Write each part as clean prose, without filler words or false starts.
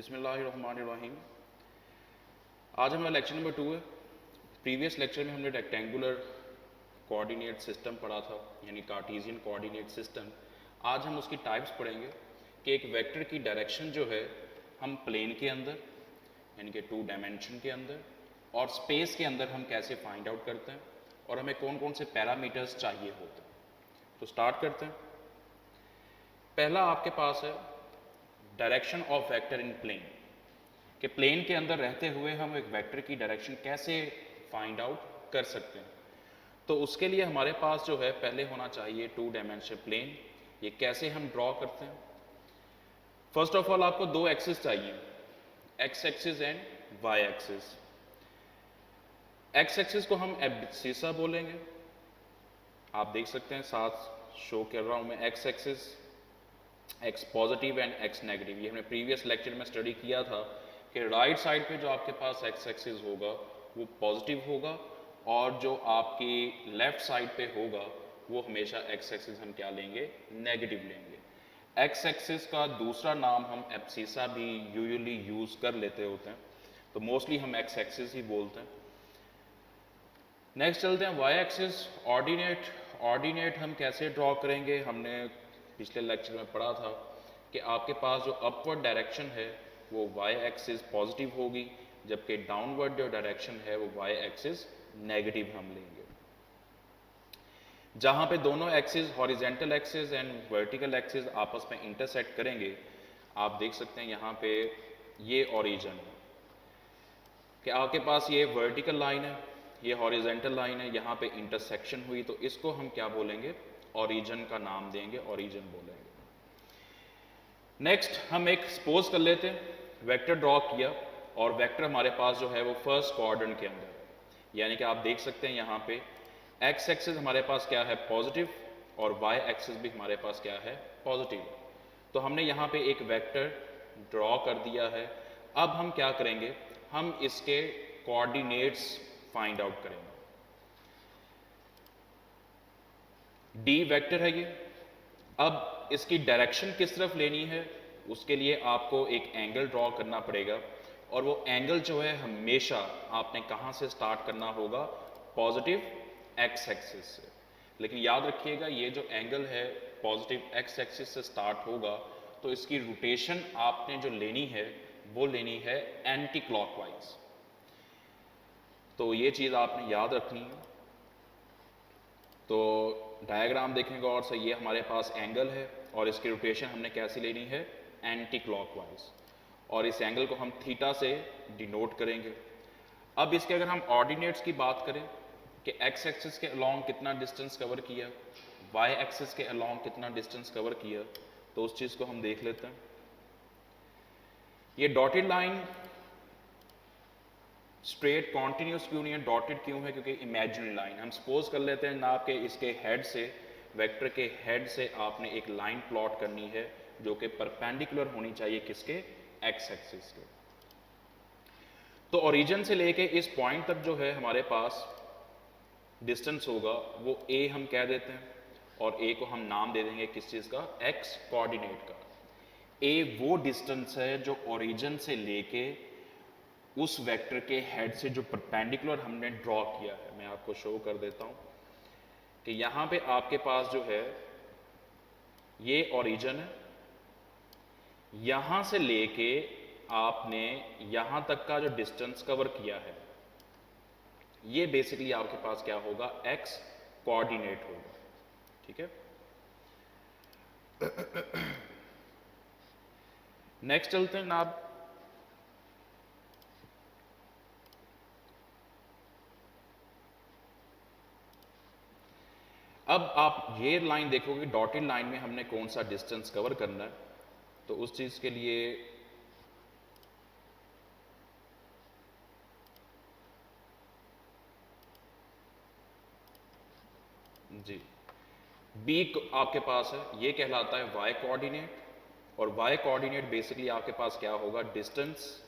बिस्मिल्लाहिर्रहमानिर्रहीम। आज हमारा लेक्चर नंबर 2 है। प्रीवियस लेक्चर में हमने रेक्टेंगुलर कोऑर्डिनेट सिस्टम पढ़ा था, यानी कार्टेशियन कोऑर्डिनेट सिस्टम। आज हम उसकी टाइप्स पढ़ेंगे कि एक वेक्टर की डायरेक्शन जो है हम प्लेन के अंदर यानी कि 2 डायमेंशन के अंदर और स्पेस के अंदर हम कैसे फाइंड आउट करते हैं और हमें कौन कौन से पैरामीटर्स चाहिए होते हैं। तो स्टार्ट करते हैं। पहला आपके पास है direction of vector in plane, कि प्लेन के अंदर रहते हुए हम एक वेक्टर की डायरेक्शन कैसे फाइंड आउट कर सकते हैं। तो उसके लिए हमारे पास जो है पहले होना चाहिए 2 डायमेंशन प्लेन। ये कैसे हम ड्रॉ करते हैं? फर्स्ट ऑफ ऑल आपको 2 एक्सिस चाहिए, X axis and Y axis. X axis को हम एब्सिसा बोलेंगे, आप देख सकते हैं साथ शो कर रहा हूं मैं। X axis x positive and x negative, ये हमने प्रीवियस लेक्चर में स्टडी किया था कि राइट साइड पे जो आपके पास एक्स एक्सिस होगा वो पॉजिटिव होगा और जो आपकी लेफ्ट साइड पे होगा वो हमेशा एक्स एक्सिस हम क्या लेंगे? नेगेटिव लेंगे। एक्स एक्सिस का दूसरा नाम हम एब्सिसा भी यूजुअली यूज कर लेते होते हैं, तो मोस्टली हम एक्स एक्सिस ही बोलते हैं। नेक्स्ट चलते हैं वाई एक्सिस, ऑर्डिनेट। ऑर्डिनेट हम कैसे ड्रॉ करेंगे? हमने पिछले लेक्चर में पढ़ा था कि आपके पास जो अपवर्ड डायरेक्शन है वो वाई एक्सिस पॉजिटिव होगी, जबकि डाउनवर्ड जो डायरेक्शन है वो वाई एक्सिस नेगेटिव हम लेंगे। जहां पे दोनों axis horizontal axis and vertical axis आपस में इंटरसेक्ट करेंगे, आप देख सकते हैं यहाँ पे ये ओरिजिन है कि आपके पास ये वर्टिकल लाइन है, ये हॉरिजेंटल लाइन है, यहाँ पे इंटरसेक्शन हुई, तो इसको हम क्या बोलेंगे? ओरिजिन का नाम देंगे, ओरिजिन बोलेंगे। नेक्स्ट हम एक सपोज कर लेते हैं वेक्टर ड्रॉ किया और वेक्टर हमारे पास जो है वो फर्स्ट क्वाड्रेंट के अंदर, यानी कि आप देख सकते हैं यहाँ पे एक्स एक्सिस हमारे पास क्या है? पॉजिटिव, और वाई एक्सिस भी हमारे पास क्या है? पॉजिटिव। तो हमने यहाँ पे एक वेक्टर ड्रॉ कर दिया है। अब हम क्या करेंगे? हम इसके कोऑर्डिनेट्स फाइंड आउट करेंगे। डी वेक्टर है ये। अब इसकी डायरेक्शन किस तरफ लेनी है उसके लिए आपको एक एंगल ड्रॉ करना पड़ेगा, और वो एंगल जो है हमेशा आपने कहां से स्टार्ट करना होगा? पॉजिटिव एक्स एक्सिस से। लेकिन याद रखिएगा ये जो एंगल है पॉजिटिव एक्स एक्सिस से स्टार्ट होगा तो इसकी रोटेशन आपने जो लेनी है वो लेनी है एंटी क्लॉकवाइज। तो ये चीज आपने याद रखनी है। तो डायग्राम देखेंगे और से ये हमारे पास एंगल है और इसकी रोटेशन हमने कैसी लेनी है? एंटी क्लॉकवाइज, और इस एंगल को हम थीटा से डिनोट करेंगे। अब इसके अगर हम ऑर्डिनेट्स की बात करें कि एक्स एक्सिस के अलोंग कितना डिस्टेंस कवर किया, वाई एक्सिस के अलोंग कितना डिस्टेंस कवर किया, तो उस चीज को हम देख लेते हैं। ये डॉटेड लाइन स्ट्रेट कॉन्टिन्यूस क्यों नहीं है, डॉटेड क्यों है? क्योंकि इमेजिनरी लाइन। हम सपोज कर लेते हैं ना कि इसके हेड से, वेक्टर के हेड से आपने एक लाइन प्लॉट करनी है जो कि परपेंडिकुलर होनी चाहिए किसके? एक्स एक्सिस के। तो ओरिजिन से लेके इस पॉइंट तक जो है हमारे पास डिस्टेंस होगा वो ए हम कह देते हैं, और ए को हम नाम दे देंगे किस चीज का? एक्स कोऑर्डिनेट का। ए वो डिस्टेंस है जो ओरिजिन से लेके उस वेक्टर के हेड से जो परपेंडिकुलर हमने ड्रॉ किया है। मैं आपको शो कर देता हूं कि यहां पे आपके पास जो है ये ओरिजिन है, यहां से लेके आपने यहां तक का जो डिस्टेंस कवर किया है ये बेसिकली आपके पास क्या होगा? एक्स कोऑर्डिनेट होगा। ठीक है। नेक्स्ट चलते हैं ना। अब आप ये लाइन देखोगे, डॉटेड लाइन में हमने कौन सा डिस्टेंस कवर करना है, तो उस चीज के लिए जी बी आपके पास है, ये कहलाता है वाई कोऑर्डिनेट, और वाई कोऑर्डिनेट बेसिकली आपके पास क्या होगा? डिस्टेंस,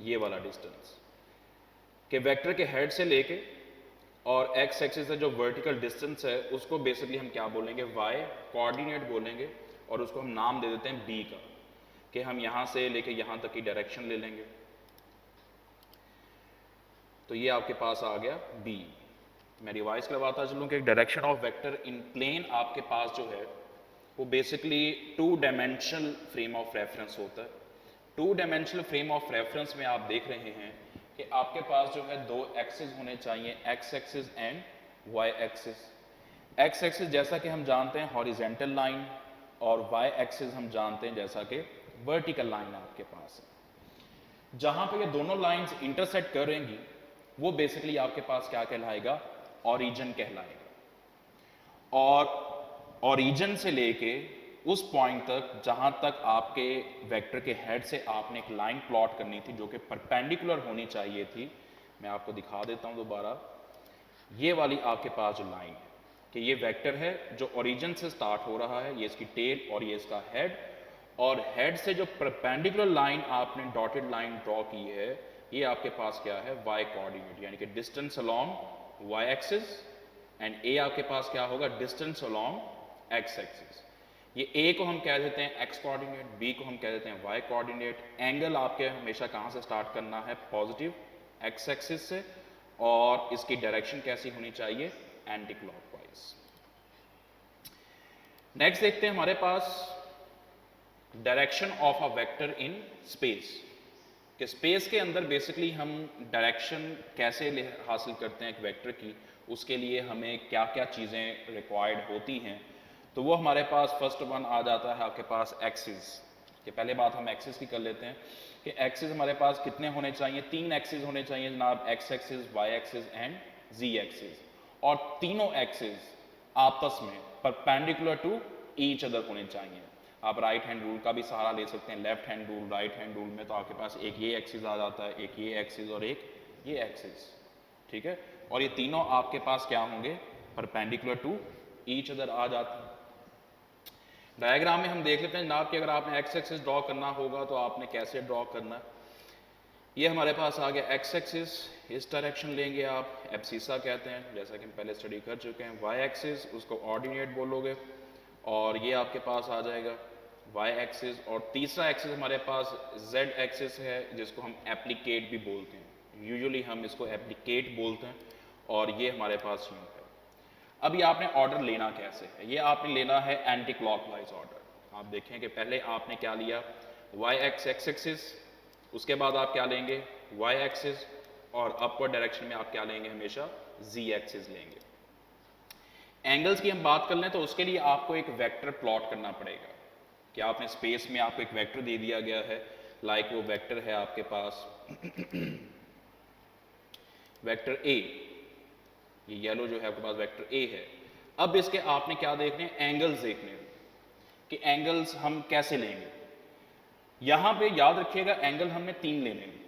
ये वाला डिस्टेंस के वेक्टर के हेड से लेके और एक्स एक्सिस से जो वर्टिकल डिस्टेंस है उसको बेसिकली हम क्या बोलेंगे? वाई कोऑर्डिनेट बोलेंगे, और उसको हम नाम दे देते हैं बी का। कि हम यहाँ से लेके यहाँ तक की डायरेक्शन ले लेंगे। तो ये आपके पास आ गया बी। मैं रिवाइज करवाता चलूँ कि direction of vector in plane आपके पास जो है वो basically 2 dimensional frame of reference होता है। 2 डायमेंशनल फ्रेम ऑफ रेफरेंस में आप देख रहे हैं कि आपके पास जो है 2 एक्सिस होने चाहिए, X axis and Y axis. X axis जैसा कि हम जानते हैं हॉरिजेंटल लाइन, और वाई एक्सिस हम जानते हैं जैसा कि वर्टिकल लाइन आपके पास है। जहां पे ये दोनों लाइंस इंटरसेक्ट करेंगी वो बेसिकली आपके पास क्या कहलाएगा, ओरिजिन कहलाएगा। और ओरिजिन से लेके उस पॉइंट तक जहां तक आपके वेक्टर के हेड से आपने एक लाइन प्लॉट करनी थी जो कि परपेंडिकुलर होनी चाहिए थी, मैं आपको दिखा देता हूं दोबारा। ये वाली आपके पास जो लाइन है कि ये वेक्टर है जो ओरिजिन से स्टार्ट हो रहा है, ये इसकी टेल और ये इसका हेड, और हेड से जो परपेंडिकुलर लाइन आपने डॉटेड लाइन ड्रॉ की है ये आपके पास क्या है, वाई कोऑर्डिनेट, यानी कि distance along Y axis, and A आपके पास क्या होगा, डिस्टेंस अलोंग एक्स एक्सिस। ये ए को हम कह देते हैं एक्स कोऑर्डिनेट, बी को हम कह देते हैं वाई कोऑर्डिनेट। एंगल आपके हमेशा कहाँ से स्टार्ट करना है, पॉजिटिव एक्स एक्सिस से, और इसकी डायरेक्शन कैसी होनी चाहिए, एंटी क्लॉकवाइज। नेक्स्ट देखते हैं हमारे पास direction of a vector in space, कि स्पेस के अंदर बेसिकली हम डायरेक्शन कैसे हासिल करते हैं एक वेक्टर की, उसके लिए हमें क्या क्या चीज़ें रिक्वायर्ड होती हैं। तो वो हमारे पास फर्स्ट वन आ जाता है आपके पास एक्सिस, कि पहले बात हम एक्सिस की कर लेते हैं कि एक्सिस हमारे पास कितने होने चाहिए, 3 एक्सिस होने चाहिए जनाब, X axis, Y axis and Z axis, और तीनों एक्सिस आपस में परपेंडिकुलर टू ईच अदर होने चाहिए। आप राइट हैंड रूल का भी सहारा ले सकते हैं, left hand rule, right hand rule में तो आपके पास एक ये एक्सिस आ जाता है, एक ये एक्सिस और एक ये एक्सिस, ठीक है, और ये तीनों आपके पास क्या होंगे, परपेंडिकुलर टू ईच अदर आ जाते हैं। डायग्राम में हम देख लेते हैं जनाब कि अगर आपने एक्स एक्सिस ड्रॉ करना होगा तो आपने कैसे ड्रॉ करना है। ये हमारे पास आ गया एक्स एक्सिस, इस डायरेक्शन लेंगे आप, एब्सिसा कहते हैं जैसा कि हम पहले स्टडी कर चुके हैं। वाई एक्सिस उसको ऑर्डिनेट बोलोगे, और ये आपके पास आ जाएगा वाई एक्सिस, और तीसरा एक्सिस हमारे पास जेड एक्सिस है जिसको हम एप्लीकेट भी बोलते हैं, यूजुअली हम इसको एप्लीकेट बोलते हैं, और ये हमारे पास यूँ है। अब ये आपने ऑर्डर लेना कैसे है, ये आपने लेना है एंटी क्लॉकवाइज ऑर्डर। आप देखें कि पहले आपने क्या लिया, वाई एक्स एक्स एक्सिस, उसके बाद आप क्या लेंगे, वाई एक्सिस, और अपवर्ड डायरेक्शन में आप क्या लेंगे, हमेशा जी एक्सिस लेंगे। एंगल्स की हम बात कर लें तो उसके लिए आपको एक वेक्टर प्लॉट करना पड़ेगा, कि आपने स्पेस में आपको एक वेक्टर दे दिया गया है, लाइक वो वेक्टर है आपके पास वेक्टर ए, ये येलो जो है आपके पास वेक्टर ए है। अब इसके आपने क्या देखने हैं, एंगल्स देखने हैं कि एंगल्स हम कैसे लेंगे। यहां पे याद रखिएगा एंगल हमने 3 लेने हैं,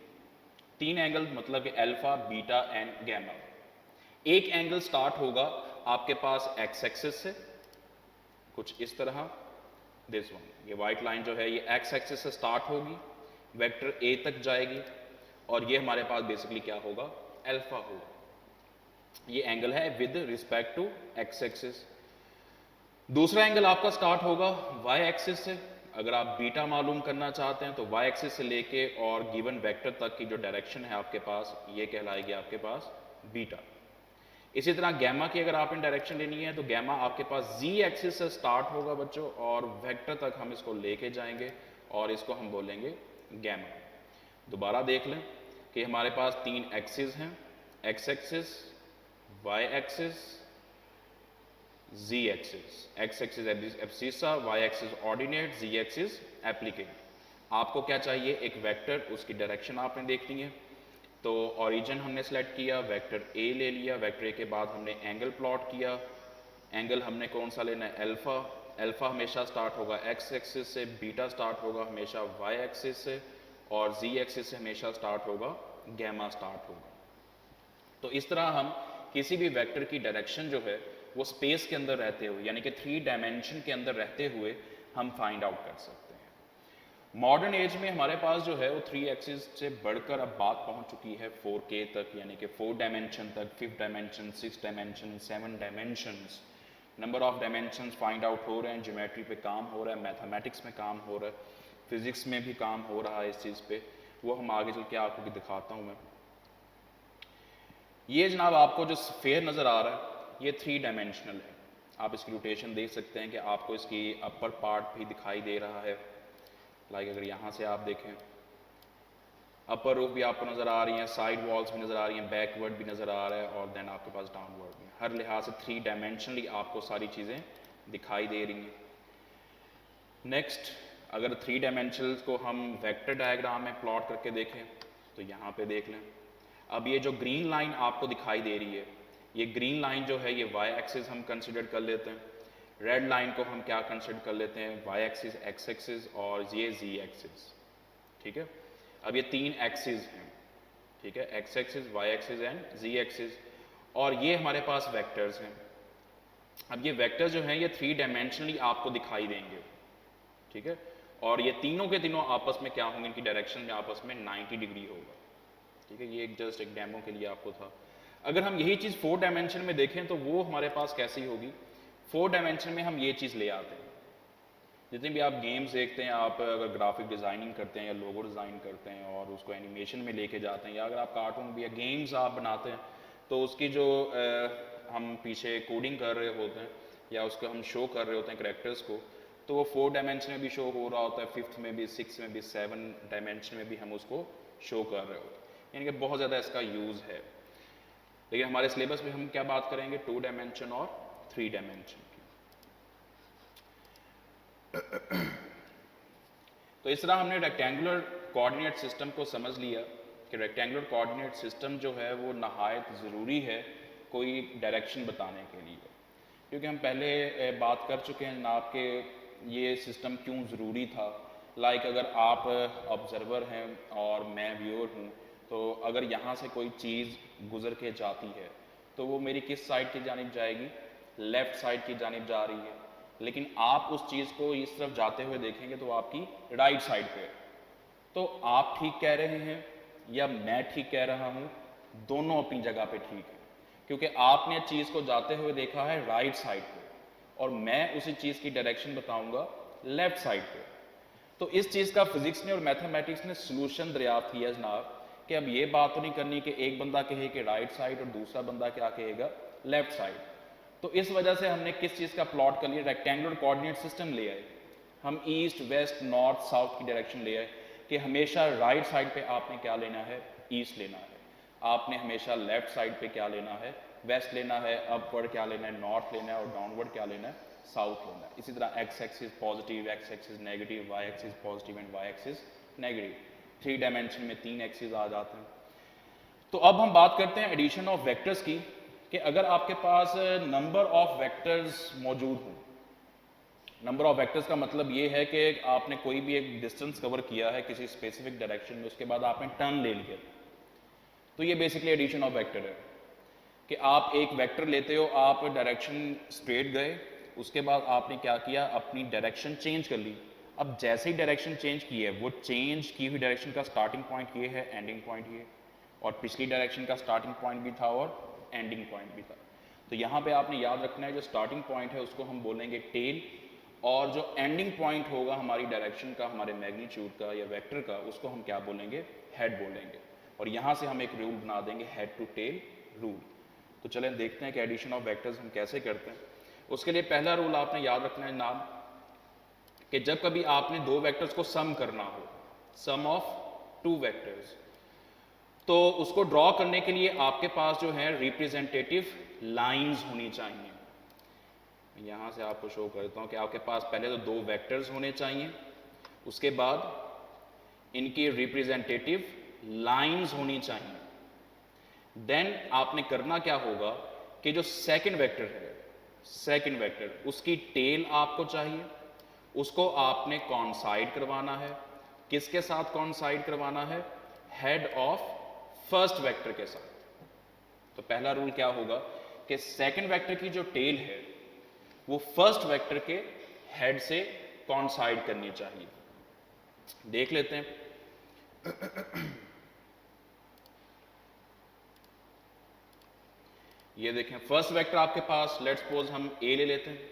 3 एंगल मतलब कि अल्फा, बीटा एंड गैमा। एक एंगल स्टार्ट होगा आपके पास एक्स एक्सिस से, कुछ इस तरह, दिस वन, ये वाइट लाइन जो है ये एक्स एक्सिस से स्टार्ट होगी, वेक्टर ए तक जाएगी, और ये हमारे पास बेसिकली क्या होगा, अल्फा होगा। ये एंगल है with respect to X axis. दूसरा एंगल आपका स्टार्ट होगा वाई एक्सिस से। अगर आप बीटा मालूम करना चाहते हैं तो वाई एक्सिस से लेके और गिवन वेक्टर तक की जो डायरेक्शन है आपके पास, ये कहलाएगी आपके पास बीटा। इसी तरह गैमा की अगर आपने डायरेक्शन लेनी है तो गैमा आपके पास जी एक्सिस से स्टार्ट होगा बच्चों, और वेक्टर तक हम इसको लेके जाएंगे और इसको हम बोलेंगे गैमा। दोबारा देख लें कि हमारे पास 3 एक्सिस हैं, X axis, Y axis, Z axis. X axis abscissa, Y axis ordinate, Z axis applicate. आपको क्या चाहिए, एक वेक्टर, उसकी डायरेक्शन आपने देखनी है। तो ओरिजिन हमने सेलेक्ट किया, वेक्टर ए ले लिया, वेक्टर ए के बाद हमने एंगल प्लॉट किया। एंगल हमने कौन सा लेना है, अल्फा। अल्फा हमेशा स्टार्ट होगा एक्स एक्सिस से, बीटा स्टार्ट होगा हमेशा वाई एक्सिस से, और जी एक्सिस से हमेशा स्टार्ट होगा गैमा स्टार्ट होगा। तो इस तरह हम किसी भी वेक्टर की डायरेक्शन जो है वो स्पेस के अंदर रहते हुए, यानी कि 3 डायमेंशन के अंदर रहते हुए हम फाइंड आउट कर सकते हैं। मॉडर्न एज में हमारे पास जो है वो 3 एक्सिस से बढ़कर अब बात पहुंच चुकी है 4K तक, यानी कि 4 डायमेंशन तक, 5th dimension, 6th dimension, 7 dimensions. Number of dimensions find out हो रहे हैं, ज्योमेट्री पे काम हो रहा है, मैथमेटिक्स में काम हो रहा है। फिज़िक्स में भी काम हो रहा है इस चीज़ पे, वो हम आगे चल के आपको भी दिखाता हूँ मैं। ये जनाब आपको जो स्फेयर नज़र आ रहा है ये 3 डायमेंशनल है। आप इसकी रोटेशन देख सकते हैं कि आपको इसकी अपर पार्ट भी दिखाई दे रहा है। लाइक अगर यहाँ से आप देखें, अपर रूफ भी आपको नज़र आ रही हैं, साइड वॉल्स भी नज़र आ रही हैं, बैकवर्ड भी नज़र आ रहा है, और देन आपके पास डाउनवर्ड भी। हर लिहाज से 3 डायमेंशनली आपको सारी चीज़ें दिखाई दे रही हैं। नेक्स्ट, अगर 3 डायमेंशनल को हम वेक्टर डायग्राम में प्लॉट करके देखें तो यहाँ पे देख लें। अब ये जो ग्रीन लाइन आपको दिखाई दे रही है, ये ग्रीन लाइन जो है ये वाई एक्सिस हम कंसिडर कर लेते हैं। रेड लाइन को हम क्या कंसिडर कर लेते हैं, वाई एक्सिस, एक्स एक्सिस और ये जी एक्सिस। ठीक है, अब ये 3 एक्सिस हैं, ठीक है, X axis, Y axis and Z axis, और ये हमारे पास वेक्टर्स हैं। अब ये वेक्टर्स जो हैं ये 3 डायमेंशनली आपको दिखाई देंगे, ठीक है, और ये तीनों के तीनों आपस में क्या होंगे, इनकी डायरेक्शन में आपस में 90 डिग्री होगा। ठीक है, ये जस्ट एक डेमो के लिए आपको था। अगर हम यही चीज़ 4 डायमेंशन में देखें तो वो हमारे पास कैसी होगी, 4 डायमेंशन में हम ये चीज़ ले आते हैं। जितने भी आप गेम्स देखते हैं, आप अगर ग्राफिक डिज़ाइनिंग करते हैं या लोगो डिज़ाइन करते हैं और उसको एनिमेशन में लेके जाते हैं, या अगर आप कार्टून भी या गेम्स आप बनाते हैं तो उसकी जो हम पीछे कोडिंग कर रहे होते हैं या उसको हम शो कर रहे होते हैं करेक्टर्स को, तो वो 4 डायमेंशन में भी शो हो रहा होता है, 5th में भी, 6th में भी, 7 डायमेंशन में भी हम उसको शो कर रहे होते हैं। यानी कि बहुत ज़्यादा इसका यूज़ है। लेकिन हमारे सिलेबस में हम क्या बात करेंगे, 2 डायमेंशन और 3 डायमेंशन की। तो इस तरह हमने रेक्टेंगुलर कोऑर्डिनेट सिस्टम को समझ लिया कि रेक्टेंगुलर कोऑर्डिनेट सिस्टम जो है वो नहायत ज़रूरी है कोई डायरेक्शन बताने के लिए, क्योंकि हम पहले बात कर चुके हैं जनाब कि ये सिस्टम क्यों ज़रूरी था। लाइक अगर आप ऑब्जर्वर हैं और मैं व्यूअर हूँ, तो अगर यहाँ से कोई चीज़ गुजर के जाती है तो वो मेरी किस साइड की जानिब जाएगी, लेफ़्ट साइड की जानिब जा रही है। लेकिन आप उस चीज़ को इस तरफ जाते हुए देखेंगे तो आपकी राइट साइड पे। तो आप ठीक कह रहे हैं या मैं ठीक कह रहा हूँ, दोनों अपनी जगह पे ठीक है, क्योंकि आपने चीज़ को जाते हुए देखा है राइट साइड पे और मैं उसी चीज़ की डायरेक्शन बताऊंगा लेफ्ट साइड पे। तो इस चीज़ का फिजिक्स ने और मैथमेटिक्स ने सोल्यूशन दरियाफ्त किया जनाब कि अब ये बात तो नहीं करनी कि एक बंदा कहे कि राइट साइड और दूसरा बंदा क्या कहेगा, लेफ्ट साइड। तो इस वजह से हमने किस चीज़ का प्लॉट कर लिया, रेक्टेंगुलर कोऑर्डिनेट सिस्टम ले आए। हम ईस्ट, वेस्ट, नॉर्थ, साउथ की डायरेक्शन ले आए कि हमेशा राइट साइड पे आपने क्या लेना है, ईस्ट लेना है। आपने हमेशा लेफ्ट साइड पे क्या लेना है, वेस्ट लेना है। अपवर्ड क्या लेना है, नॉर्थ लेना है, और डाउनवर्ड क्या लेना है, साउथ लेना है। इसी तरह X axis positive, X axis negative, Y axis positive and Y axis negative. 3 dimension में 3 एक्सिस आ जाते हैं। तो अब हम बात करते हैं एडिशन ऑफ वेक्टर्स की, कि अगर आपके पास नंबर ऑफ वेक्टर्स मौजूद हों। नंबर ऑफ वेक्टर्स का मतलब ये है कि आपने कोई भी एक डिस्टेंस कवर किया है किसी स्पेसिफिक डायरेक्शन में, उसके बाद आपने टर्न ले लिया, तो ये बेसिकली एडिशन ऑफ वेक्टर है कि आप एक वेक्टर लेते हो, आप डायरेक्शन स्ट्रेट गए, उसके बाद आपने क्या किया, अपनी डायरेक्शन चेंज कर ली। अब जैसे ही डायरेक्शन चेंज की है, वो चेंज की हुई डायरेक्शन का स्टार्टिंग पॉइंट ये है, एंडिंग पॉइंट ये, और पिछली डायरेक्शन का स्टार्टिंग पॉइंट भी था और एंडिंग पॉइंट भी था। तो यहाँ पे आपने याद रखना है जो स्टार्टिंग पॉइंट है उसको हम बोलेंगे टेल, और जो एंडिंग पॉइंट होगा हमारी डायरेक्शन का, हमारे मैग्नीट्यूड का या वेक्टर का, उसको हम क्या बोलेंगे, हेड बोलेंगे। और यहाँ से हम एक रूल बना देंगे, हेड टू टेल रूल। तो चलें देखते हैं कि एडिशन ऑफ वेक्टर्स हम कैसे करते हैं। उसके लिए पहला रूल आपने याद रखना है नाम, कि जब कभी आपने 2 वेक्टर्स को सम करना हो, सम ऑफ 2 वेक्टर्स, तो उसको ड्रॉ करने के लिए आपके पास जो है रिप्रेजेंटेटिव लाइंस होनी चाहिए। यहाँ से आपको शो करता हूँ कि आपके पास पहले तो 2 वेक्टर्स होने चाहिए, उसके बाद इनकी रिप्रेजेंटेटिव लाइंस होनी चाहिए। देन आपने करना क्या होगा कि जो सेकंड वेक्टर है, सेकंड वेक्टर उसकी टेल आपको चाहिए, उसको आपने कॉन्साइड करवाना है। किसके साथ कॉन्साइड करवाना है, हेड ऑफ फर्स्ट वेक्टर के साथ। तो पहला रूल क्या होगा कि सेकंड वेक्टर की जो टेल है वो फर्स्ट वेक्टर के हेड से कॉन्साइड करनी चाहिए। देख लेते हैं। ये देखें, फर्स्ट वेक्टर आपके पास, लेट्स सपोज हम ए ले लेते हैं।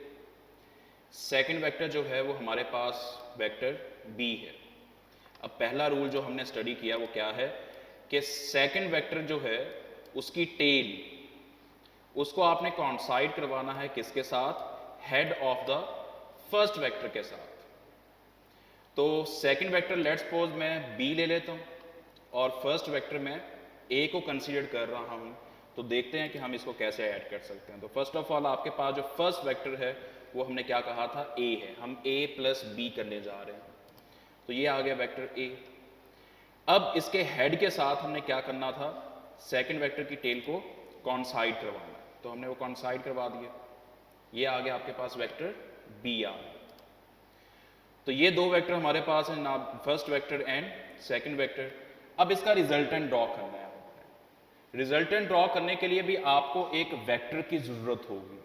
सेकंड वेक्टर जो है वो हमारे पास वेक्टर बी है। अब पहला रूल जो हमने स्टडी किया वो क्या है कि सेकंड वेक्टर जो है उसकी टेल उसको आपने कॉन्साइड करवाना है किसके साथ, head of the first vector के साथ। तो सेकंड वेक्टर लेट्स सपोज मैं बी ले लेता हूं और फर्स्ट वेक्टर में ए को कंसीडर कर रहा हूं, तो देखते हैं कि हम इसको कैसे ऐड कर सकते हैं। तो फर्स्ट ऑफ ऑल आपके पास जो फर्स्ट वेक्टर है वो हमने क्या कहा था, ए है, हम ए प्लस बी करने जा रहे हैं, तो ये आ गया वेक्टर ए। अब इसके हेड के साथ हमने क्या करना था, सेकंड वेक्टर की टेल को कॉन्साइड करवाना, तो हमने वो कॉन्साइड करवा दिया, ये आ गया आपके पास वेक्टर बी आ गया। तो ये दो वेक्टर हमारे पास है ना, first vector and second vector. अब इसका रिजल्टेंट ड्रॉ करना है। रिजल्टेंट ड्रॉ करने के लिए भी आपको एक वेक्टर की जरूरत होगी,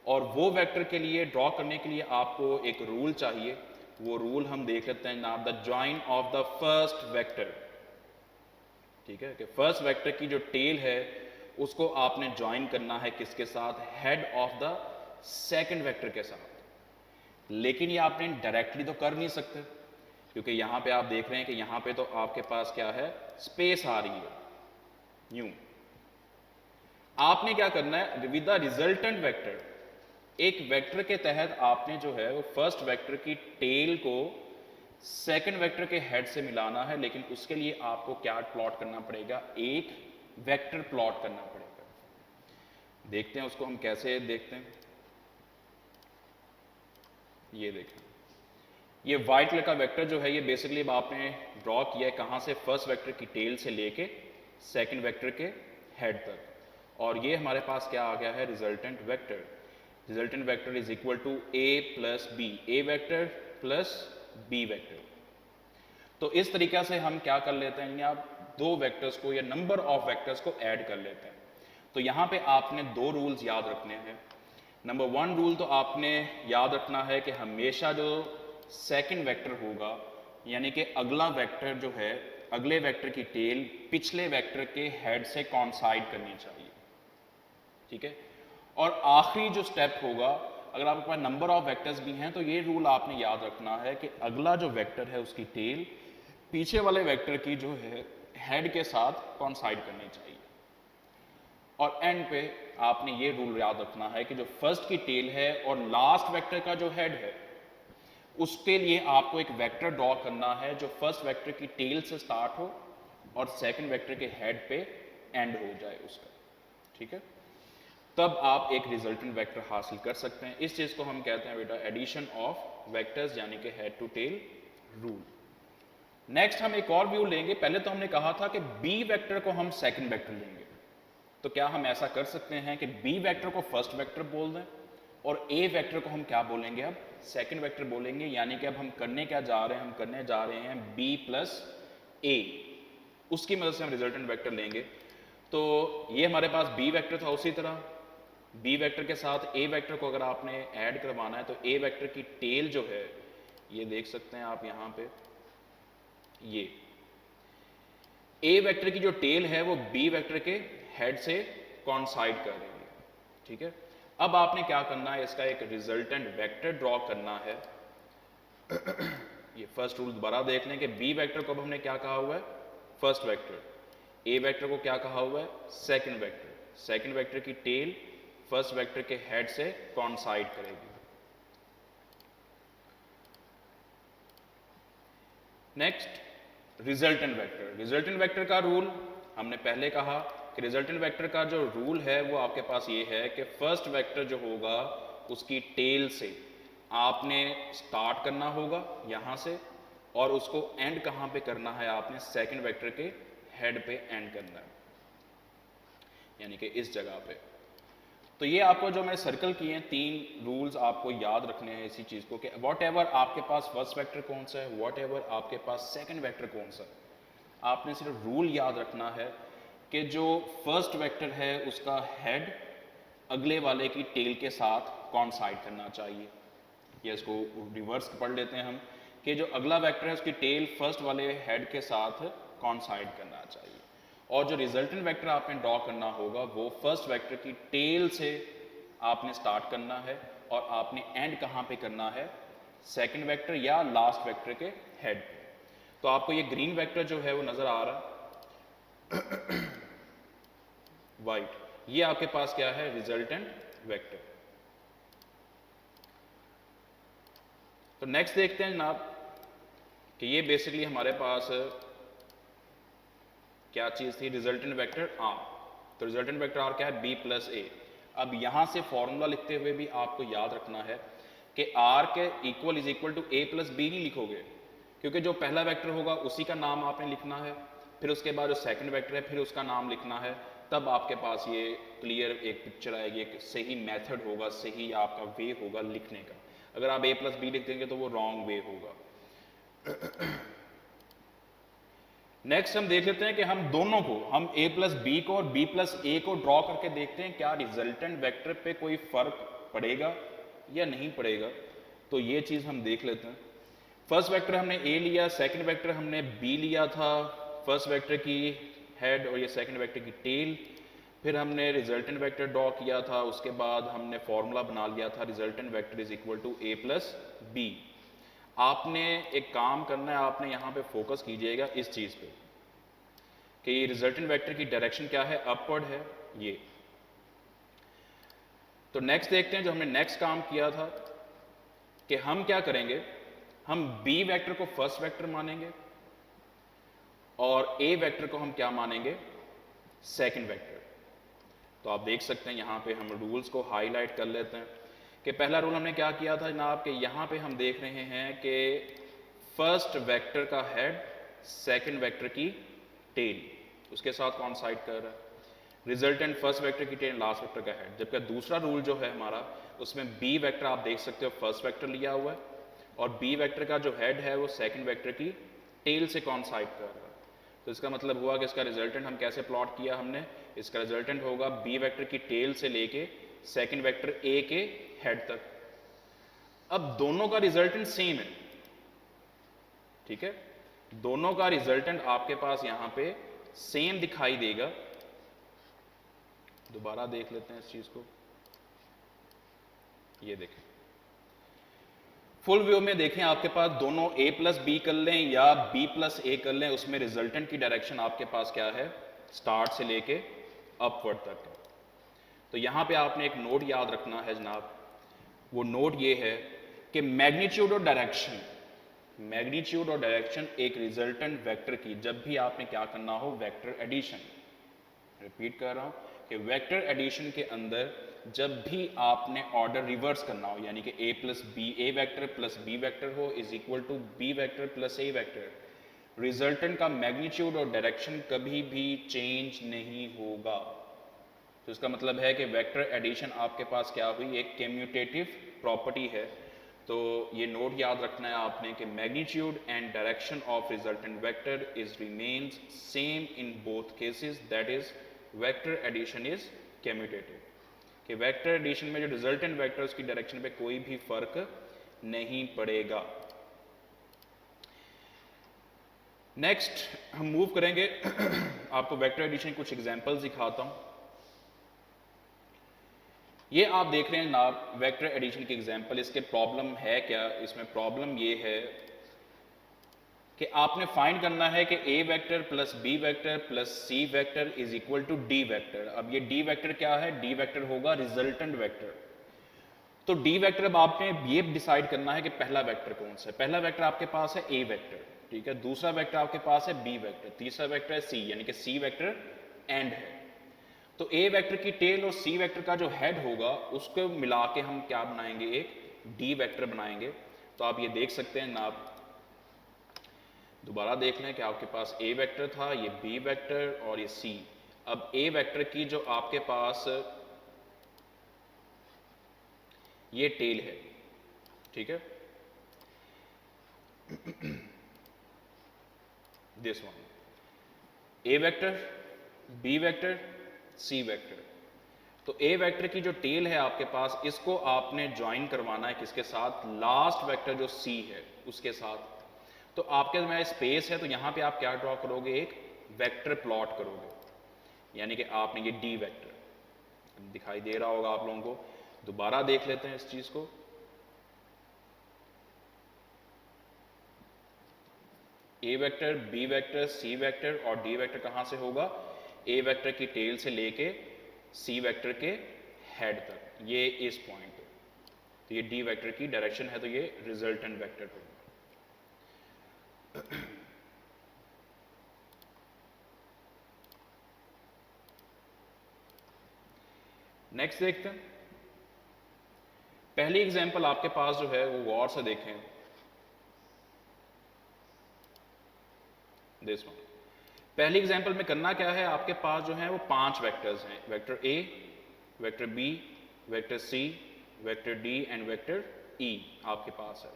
और वो वेक्टर के लिए ड्रॉ करने के लिए आपको एक रूल चाहिए। वो रूल हम देख लेते हैं ना, the join of the first vector. ठीक है, कि फर्स्ट वेक्टर की जो टेल है उसको आपने ज्वाइन करना है किसके साथ, head of the second vector के साथ। लेकिन ये आपने डायरेक्टली तो कर नहीं सकते, क्योंकि यहां पे आप देख रहे हैं कि यहां पे तो आपके पास क्या है, स्पेस आ रही है। यूं आपने क्या करना है, विद द रिजल्टेंट वेक्टर, एक वेक्टर के तहत आपने जो है वो फर्स्ट वेक्टर की टेल को सेकंड वेक्टर के हेड से मिलाना है। लेकिन उसके लिए आपको क्या प्लॉट करना पड़ेगा, एक वेक्टर प्लॉट करना पड़ेगा। देखते हैं उसको हम कैसे देखते हैं। ये देखें, ये व्हाइट कलर का वेक्टर जो है ये बेसिकली अब आपने ड्रॉ किया है कहां से, फर्स्ट वेक्टर की टेल से लेके सेकंड वेक्टर के हेड तक, और ये हमारे पास क्या आ गया है, resultant vector. Resultant vector is equal to A plus B, A vector plus B vector. तो इस तरीका से हम क्या कर लेते हैं, आप दो वेक्टर्स को या नंबर ऑफ वेक्टर्स को ऐड कर लेते हैं। तो यहां पे आपने दो रूल्स याद रखने हैं। नंबर वन रूल तो आपने याद रखना है कि हमेशा जो सेकंड वेक्टर होगा, यानी कि अगला वेक्टर जो है, अगले वेक्टर की टेल पिछले वेक्टर के हेड से कॉन्साइड करनी चाहिए। ठीक है, और आखिरी जो स्टेप होगा, अगर आपके पास नंबर ऑफ वेक्टर्स भी हैं तो ये रूल आपने याद रखना है कि अगला जो वेक्टर है उसकी टेल पीछे वाले वेक्टर की जो है हेड के साथ कॉन्साइड करनी चाहिए। और एंड पे आपने ये रूल याद रखना है कि जो फर्स्ट की टेल है और लास्ट वेक्टर का जो हेड है उसके लिए आपको एक वेक्टर ड्रॉ करना है जो फर्स्ट वेक्टर की टेल से स्टार्ट हो और सेकंड वेक्टर के हेड पे एंड हो जाए उसका। ठीक है, तब आप एक रिजल्टेंट वेक्टर हासिल कर सकते हैं। इस चीज को हम कहते हैं बेटा एडिशन ऑफ वेक्टर्स, यानी कि head to tail rule. Next हम एक और व्यू लेंगे। पहले तो हमने कहा था कि बी वेक्टर को हम सेकंड वेक्टर लेंगे, तो क्या हम ऐसा कर सकते हैं कि बी वेक्टर को फर्स्ट वेक्टर बोल दें और ए वेक्टर को हम क्या बोलेंगे, अब सेकंड वेक्टर बोलेंगे। यानी कि अब हम करने क्या जा रहे हैं, हम करने जा रहे हैं बी प्लस ए, उसकी मदद से हम रिजल्टेंट वेक्टर लेंगे। तो ये हमारे पास बी वेक्टर था, उसी तरह बी वेक्टर के साथ ए वेक्टर को अगर आपने ऐड करवाना है तो ए वेक्टर की टेल जो है, ये देख सकते हैं आप यहाँ पे, ये ए वेक्टर की जो टेल है वो बी वेक्टर के हेड से कॉन्साइड कर रही है। ठीक है, अब आपने क्या करना है, इसका एक रिजल्टेंट वेक्टर ड्रॉ करना है। ये फर्स्ट रूल दोबारा देख लें कि बी वेक्टर को अब हमने क्या कहा हुआ है, फर्स्ट वेक्टर, ए वेक्टर को क्या कहा हुआ है, सेकंड वेक्टर। सेकंड वेक्टर की टेल फर्स्ट वेक्टर के हेड से कॉन्साइड करेगी। Next resultant vector. Resultant vector का रूल हमने पहले कहा कि रिजल्टेंट वेक्टर का जो रूल है वो आपके पास ये है कि फर्स्ट वेक्टर जो होगा उसकी टेल से आपने स्टार्ट करना होगा यहां से, और उसको एंड कहां पे करना है, आपने सेकंड वेक्टर के हेड पे एंड करना है, यानी कि इस जगह पे। तो ये आपको जो मैंने सर्कल किए हैं, तीन रूल्स आपको याद रखने हैं इसी चीज को कि वॉट एवर आपके पास फर्स्ट वेक्टर कौन सा है, वॉट एवर आपके पास सेकंड वेक्टर कौन सा है, आपने सिर्फ रूल याद रखना है कि जो फर्स्ट वेक्टर है उसका हेड अगले वाले की टेल के साथ कॉन्साइड करना चाहिए। या इसको रिवर्स पढ़ लेते हैं हम कि जो अगला वेक्टर है उसकी टेल फर्स्ट वाले हेड के साथ कॉन्साइड करना चाहिए, और जो रिजल्टेंट वेक्टर आपने ड्रॉ करना होगा वो फर्स्ट वेक्टर की टेल से आपने स्टार्ट करना है और आपने एंड कहाँ पे करना है, सेकंड वेक्टर या लास्ट वेक्टर के हेड पे। तो आपको ये ग्रीन वेक्टर जो है वो नजर आ रहा है, वाइट, ये आपके पास क्या है, रिजल्टेंट वेक्टर। तो नेक्स्ट देखते हैं जनाब कि ये बेसिकली हमारे पास क्या चीज थी, रिजल्टेंट वेक्टर आर। तो रिजल्टेंट वेक्टर आर क्या है, बी प्लस ए। अब यहां से फॉर्मूला लिखते हुए भी आपको याद रखना है कि आर के equal is equal to A plus B नहीं लिखोगे, क्योंकि जो पहला वेक्टर होगा उसी का नाम आपने लिखना है, फिर उसके बाद जो सेकंड वेक्टर है फिर उसका नाम लिखना है, तब आपके पास ये क्लियर एक पिक्चर आएगी, एक सही मेथड होगा, सही आपका वे होगा लिखने का। अगर आप ए प्लस बी लिख देंगे तो वो रॉन्ग वे होगा। नेक्स्ट हम देख लेते हैं कि हम दोनों को, हम a प्लस बी को और b प्लस ए को ड्रॉ करके देखते हैं क्या रिजल्टेंट वेक्टर पे कोई फर्क पड़ेगा या नहीं पड़ेगा। तो ये चीज हम देख लेते हैं। फर्स्ट वेक्टर हमने a लिया, सेकंड वेक्टर हमने b लिया था, फर्स्ट वेक्टर की हेड और ये सेकंड वेक्टर की टेल, फिर हमने रिजल्टेंट वेक्टर ड्रॉ किया था, उसके बाद हमने फॉर्मूला बना लिया था resultant vector is equal to a plus B. आपने एक काम करना है, आपने यहां पे फोकस कीजिएगा इस चीज पे कि ये रिजल्टेंट वेक्टर की डायरेक्शन क्या है, अपवर्ड है ये। तो नेक्स्ट देखते हैं, जो हमने नेक्स्ट काम किया था कि हम क्या करेंगे, हम b वेक्टर को फर्स्ट वेक्टर मानेंगे और a वेक्टर को हम क्या मानेंगे, सेकंड वेक्टर। तो आप देख सकते हैं यहां पे हम रूल्स को हाईलाइट कर लेते हैं कि पहला रूल हमने क्या किया था जनाब कि यहां पे हम देख रहे हैं कि फर्स्ट वेक्टर का हेड सेकंड वेक्टर की टेल उसके साथ कॉन्साइड कर रहा है, रिजल्टेंट फर्स्ट वेक्टर की टेल लास्ट वेक्टर का हेड। जबकि दूसरा रूल जो है हमारा उसमें बी वेक्टर आप देख सकते हो फर्स्ट वेक्टर लिया हुआ है और बी वेक्टर का जो हेड है वो सेकंड वेक्टर की टेल से कॉन्साइड कर रहा है। तो इसका मतलब हुआ कि इसका रिजल्टेंट हम कैसे प्लॉट किया हमने, इसका रिजल्टेंट होगा बी वेक्टर की टेल से लेके सेकंड वेक्टर ए के हेड तक। अब दोनों का रिजल्टेंट सेम है, ठीक है, दोनों का रिजल्टेंट आपके पास यहां पे सेम दिखाई देगा। दोबारा देख लेते हैं इस चीज को, ये देखें फुल व्यू में देखें, आपके पास दोनों a प्लस बी कर लें या b प्लस ए कर लें, उसमें रिजल्टेंट की डायरेक्शन आपके पास क्या है, स्टार्ट से लेके अपवर्ड तक है। तो यहां पे आपने एक नोट याद रखना है जनाब, वो नोट ये है कि मैग्नीट्यूड और डायरेक्शन, मैग्नीट्यूड और डायरेक्शन एक रिजल्टेंट वेक्टर की, जब भी आपने क्या करना हो वेक्टर एडिशन, रिपीट कर रहा हूं कि वेक्टर एडिशन के अंदर जब भी आपने ऑर्डर रिवर्स करना हो, यानी कि a plus B, A vector plus B vector हो is equal to B vector plus A vector, resultant का मैग्नीट्यूड और डायरेक्शन कभी भी चेंज नहीं होगा। तो इसका मतलब है कि वेक्टर एडिशन आपके पास क्या हुई, एक कम्यूटेटिव प्रॉपर्टी है। तो ये नोट याद रखना है आपने कि magnitude and direction of resultant vector is remains same in both cases, that is vector addition is commutative, कि वेक्टर एडिशन में जो रिजल्टेंट वेक्टर उसकी डायरेक्शन पे कोई भी फर्क नहीं पड़ेगा। नेक्स्ट हम मूव करेंगे, आपको वेक्टर एडिशन कुछ एग्जांपल्स दिखाता हूं। ये आप देख रहे हैं जनाब वेक्टर एडिशन की एग्जांपल, इसके प्रॉब्लम है क्या, इसमें प्रॉब्लम ये है कि आपने फाइंड करना है कि a vector plus b vector plus c vector is equal to d vector. अब ये d वेक्टर क्या है, d वेक्टर होगा रिजल्टेंट वेक्टर। तो d वेक्टर अब आपने ये डिसाइड करना है कि पहला वेक्टर कौन सा है। पहला वेक्टर आपके पास है a वेक्टर, ठीक है, दूसरा वेक्टर आपके पास है b वेक्टर, तीसरा वेक्टर है c, यानी कि c वेक्टर एंड है। तो a वेक्टर की टेल और c वेक्टर का जो हेड होगा उसको मिला के हम क्या बनाएंगे, एक d वेक्टर बनाएंगे। तो आप ये देख सकते हैं ना, आप दोबारा देख लें कि आपके पास a वेक्टर था, ये b वेक्टर और ये c। अब a वेक्टर की जो आपके पास ये टेल है, ठीक है, this one, a vector, b vector, c vector. तो a वेक्टर की जो टेल है आपके पास, इसको आपने ज्वाइन करवाना है किसके साथ, लास्ट वेक्टर जो c है उसके साथ। तो आपके में स्पेस है तो यहां पे आप क्या ड्रॉ करोगे, एक वेक्टर प्लॉट करोगे, यानी कि आपने ये डी वेक्टर दिखाई दे रहा होगा आप लोगों को। दोबारा देख लेते हैं इस चीज को, ए vector, B vector, C vector और डी वेक्टर कहाँ से होगा? ए वेक्टर की टेल से लेके सी वेक्टर के हेड तक, ये इस पॉइंट पे। तो ये डी वेक्टर की डायरेक्शन है, तो ये रिजल्टेंट वेक्टर होगा। नेक्स्ट देखते हैं। पहली एग्जांपल आपके पास जो है वो गौर से देखें, दिस वन। पहली एग्जांपल में करना क्या है, आपके पास जो है वो 5 वेक्टर्स हैं, vector A, vector B, vector C, vector D and vector E आपके पास है।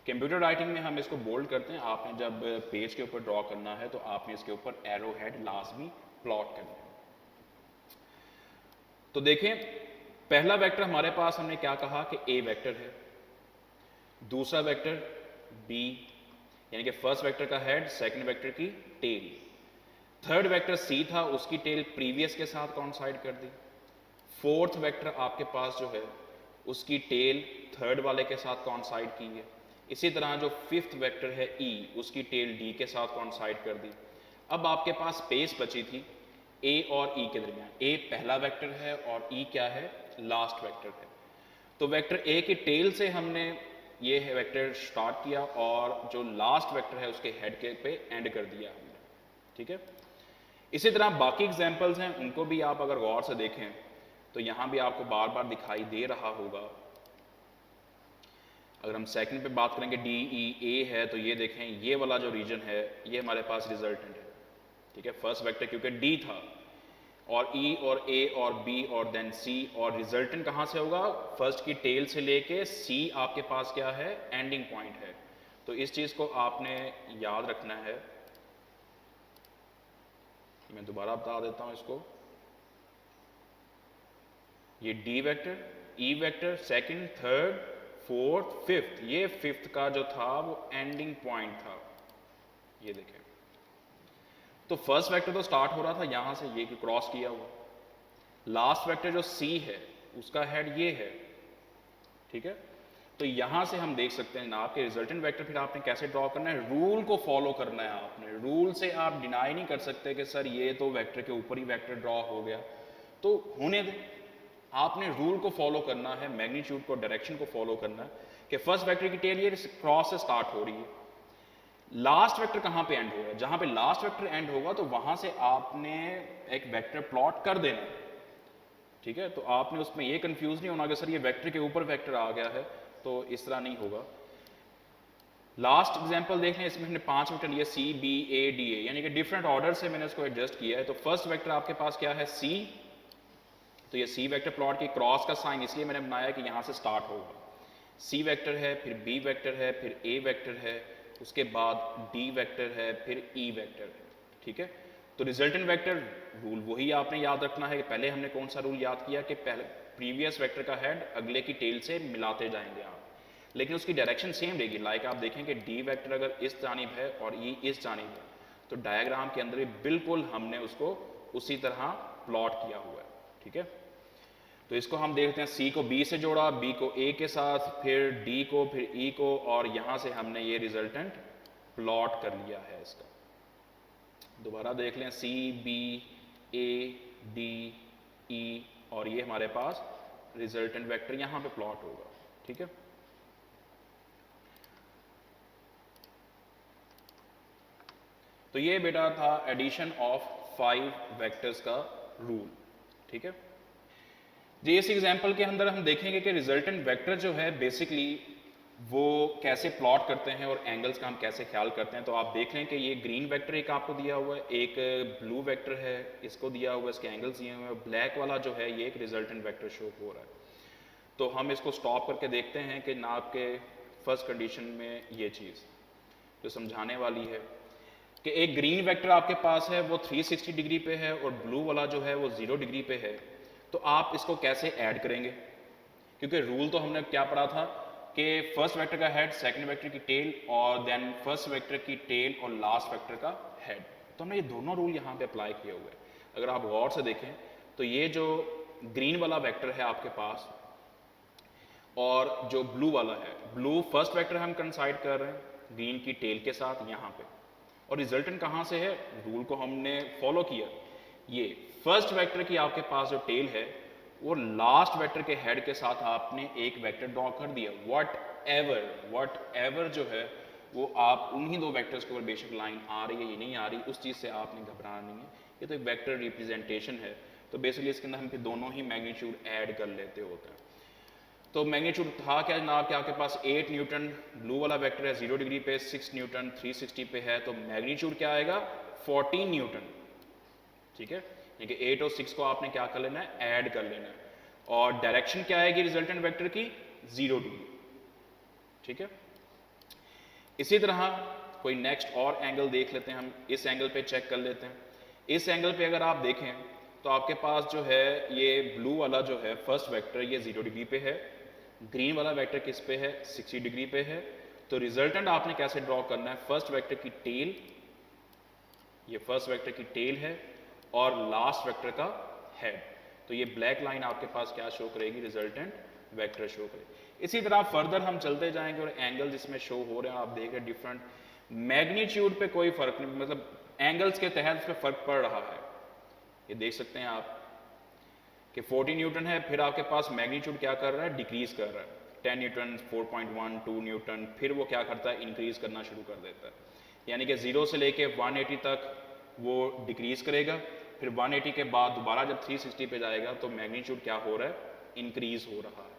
कंप्यूटर राइटिंग में हम इसको बोल्ड करते हैं। आपने जब पेज के ऊपर ड्रॉ करना है तो आपने इसके ऊपर एरो हेड लाजमी प्लॉट करना है। तो देखें, पहला वेक्टर हमारे पास हमने क्या कहा कि ए वेक्टर है, दूसरा वेक्टर बी, यानी कि फर्स्ट वेक्टर का हेड, सेकंड वेक्टर की टेल। थर्ड वेक्टर सी था, उसकी टेल प्रीवियस के साथ कॉइंसाइड कर दी। फोर्थ वेक्टर आपके पास जो है उसकी टेल थर्ड वाले के साथ कॉइंसाइड की है। इसी तरह जो फिफ्थ वेक्टर है ई, उसकी टेल डी के साथ कॉइंसाइड कर दी। अब आपके पास स्पेस बची थी ए और ई के दरमियान। ए पहला वेक्टर है और ई क्या है? लास्ट वेक्टर है। तो वेक्टर ए की टेल से हमने ये वेक्टर स्टार्ट किया और जो लास्ट वेक्टर है उसके हेड के पे एंड कर दिया हमने, ठीक है। इसी तरह बाकी एग्जांपल्स हैं, उनको भी आप अगर गौर से देखें तो यहां भी आपको बार बार दिखाई दे रहा होगा। अगर हम सेकंड पे बात करेंगे, डी ई ए है, तो ये देखें ये वाला जो रीजन है ये हमारे पास रिजल्टेंट है, ठीक है। फर्स्ट वेक्टर क्योंकि डी था और ई और ए और बी और देन सी, और रिजल्टेंट कहाँ से होगा? फर्स्ट की टेल से लेके सी आपके पास क्या है? एंडिंग पॉइंट है। तो इस चीज़ को आपने याद रखना है। मैं दोबारा बता देता हूँ इसको। ये D vector, E vector, second, third, fourth, fifth, ये फिफ्थ का जो था वो एंडिंग पॉइंट था, ये देखें। तो फर्स्ट वेक्टर तो स्टार्ट हो रहा था यहां से, ये क्रॉस किया हुआ। लास्ट वेक्टर जो सी है उसका हेड ये है, ठीक है। तो यहां से हम देख सकते हैं जनाब के रिजल्टेंट वेक्टर फिर आपने कैसे ड्रॉ करना है, रूल को फॉलो करना है आपने। रूल से आप डिनाई नहीं कर सकते कि सर ये तो वेक्टर के ऊपर ही वेक्टर ड्रॉ हो गया, तो होने दें। आपने रूल को फॉलो करना है, मैग्नीट्यूड को, डायरेक्शन को फॉलो करना है कि फर्स्ट वेक्टर की टेल ये क्रॉस से स्टार्ट हो रही है, लास्ट वेक्टर कहां पे एंड होगा। जहां पे लास्ट वेक्टर एंड होगा तो वहां से आपने एक वेक्टर प्लॉट कर देना, ठीक है। तो आपने उसमें ये कंफ्यूज नहीं होना कि सर ये वेक्टर के ऊपर वेक्टर आ गया है, तो इस तरह नहीं होगा। लास्ट एग्जांपल देख लें, इसमें हमने 5 वेक्टर लिए, C B A D A, यानी कि डिफरेंट ऑर्डर से मैंने उसको एडजस्ट किया है। तो फर्स्ट वेक्टर आपके पास क्या है? सी। तो ये सी वेक्टर प्लॉट की क्रॉस का साइन इसलिए मैंने बनाया कि यहां से स्टार्ट होगा। सी वेक्टर है, फिर बी वेक्टर है, फिर ए वेक्टर है, उसके बाद डी वेक्टर है, फिर ई वेक्टर है, ठीक है। तो रिजल्टेंट वेक्टर रूल वही आपने याद रखना है कि पहले हमने कौन सा रूल याद किया कि पहले प्रीवियस वेक्टर का हेड अगले की टेल से मिलाते जाएंगे आप, लेकिन उसकी डायरेक्शन सेम रहेगी। लाइक आप देखें कि डी वेक्टर अगर इस जानिब है और ई इस जानिब है, तो डायग्राम के अंदर भी बिल्कुल हमने उसको उसी तरह प्लॉट किया हुआ है, ठीक है। तो इसको हम देखते हैं, सी को बी से जोड़ा, बी को ए के साथ, फिर डी को, फिर ई को, और यहां से हमने ये रिजल्टेंट प्लॉट कर लिया है इसका। दोबारा देख लें, C B A D E, और ये हमारे पास रिजल्टेंट वेक्टर यहां पे प्लॉट होगा, ठीक है। तो ये बेटा था एडिशन ऑफ 5 वेक्टर्स का रूल, ठीक है जी। इस एग्जांपल के अंदर हम देखेंगे कि रिजल्टेंट वेक्टर जो है बेसिकली वो कैसे प्लॉट करते हैं और एंगल्स का हम कैसे ख्याल करते हैं। तो आप देख लें कि ये ग्रीन वेक्टर एक आपको दिया हुआ है, एक ब्लू वेक्टर है, इसको दिया हुआ है, इसके एंगल्स दिए हुए हैं। ब्लैक वाला जो है ये एक रिजल्टेंट वेक्टर शो हो रहा है। तो हम इसको स्टॉप करके देखते हैं कि ना आपके फर्स्ट कंडीशन में ये चीज़ जो समझाने वाली है कि एक ग्रीन वेक्टर आपके पास है वो 360 डिग्री पे है और ब्लू वाला जो है वो 0 डिग्री पे है। तो आप इसको कैसे ऐड करेंगे, क्योंकि रूल तो हमने क्या पढ़ा था कि फर्स्ट वेक्टर का हेड, सेकंड वेक्टर की टेल, और देन फर्स्ट वेक्टर की टेल और लास्ट वेक्टर का हेड। तो हमने ये दोनों रूल यहाँ पे अप्लाई किए हुए हैं। अगर आप गौर से देखें तो ये जो ग्रीन वाला वेक्टर है आपके पास और जो ब्लू वाला है, ब्लू फर्स्ट वेक्टर हम कंसाइड कर रहे हैं, ग्रीन की टेल के साथ यहाँ पे, और रिजल्टेंट कहाँ से है, रूल को हमने फॉलो किया। ये फर्स्ट वेक्टर की आपके पास जो टेल है वो लास्ट वेक्टर के हेड के साथ आपने एक वेक्टर ड्रॉ कर दिया। वट एवर जो है वो आप उन्हीं दो वेक्टर्स के ऊपर बेशक लाइन आ रही है या नहीं आ रही, उस चीज़ से आपने घबराना नहीं है, ये तो एक वेक्टर रिप्रेजेंटेशन है। तो बेसिकली इसके अंदर हम फिर दोनों ही मैग्नीट्यूड ऐड कर लेते होते हैं। तो मैग्नीट्यूड था क्या जनाब कि आपके पास 8 न्यूटन ब्लू वाला वेक्टर है 0 डिग्री पे, 6 न्यूटन 360 पे है, तो मैग्नीट्यूड क्या आएगा 14 न्यूटन। ठीक है, यानी कि 8 और 6 को आपने क्या कर लेना है, ऐड कर लेना है, और डायरेक्शन क्या आएगी रिजल्टेंट वेक्टर की 0 डिग्री। ठीक है, इसी तरह कोई नेक्स्ट और एंगल देख लेते हैं, हम इस एंगल पे चेक कर लेते हैं। इस एंगल पे अगर आप देखें तो आपके पास जो है ये ब्लू वाला जो है फर्स्ट वेक्टर ये 0 डिग्री पे है, ग्रीन वाला वेक्टर किस पे है 60 डिग्री पे है। तो रिजल्टेंट आपने कैसे ड्रॉ करना है, फर्स्ट वेक्टर की टेल, ये फर्स्ट वेक्टर की टेल है और लास्ट वेक्टर का हेड, तो ये ब्लैक लाइन आपके पास क्या शो करेगी, रिजल्टेंट वेक्टर शो करेगी। इसी तरह फर्दर हम चलते जाएंगे और एंगल जिसमें शो हो रहे हैं आप देख रहे हैं डिफरेंट, मैग्नीट्यूड पे कोई फर्क नहीं, मतलब एंगल्स के तहत इस पे फर्क पड़ रहा है। ये देख सकते हैं आप कि 40 न्यूटन है, फिर आपके पास मैग्नीट्यूड क्या कर रहा है, डिक्रीज कर रहा है, 10 न्यूटन 4.1 2 न्यूटन, फिर वो क्या करता है इंक्रीज करना शुरू कर देता है, यानी कि 0 से लेके 180 तक वो डिक्रीज करेगा, फिर 180 के बाद दोबारा जब 360 पे जाएगा तो मैग्नीट्यूड क्या हो रहा है, इंक्रीज हो रहा है।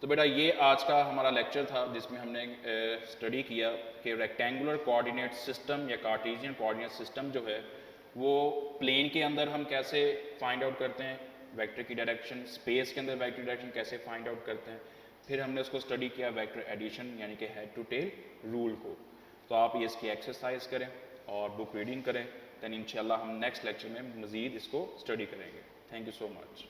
तो बेटा ये आज का हमारा लेक्चर था जिसमें हमने स्टडी किया कि रेक्टेंगुलर कोऑर्डिनेट सिस्टम या कार्टेशियन कोऑर्डिनेट सिस्टम जो है वो प्लेन के अंदर हम कैसे फाइंड आउट करते हैं वेक्टर की डायरेक्शन, स्पेस के अंदर वेक्टर डायरेक्शन कैसे फाइंड आउट करते हैं, फिर हमने उसको स्टडी किया वेक्टर एडिशन यानी कि हेड टू टेल रूल को। तो आप ये इसकी एक्सरसाइज करें और बुक रीडिंग करें, दैन इंशाल्लाह हम नेक्स्ट लेक्चर में मज़ीद इसको स्टडी करेंगे। Thank you so much.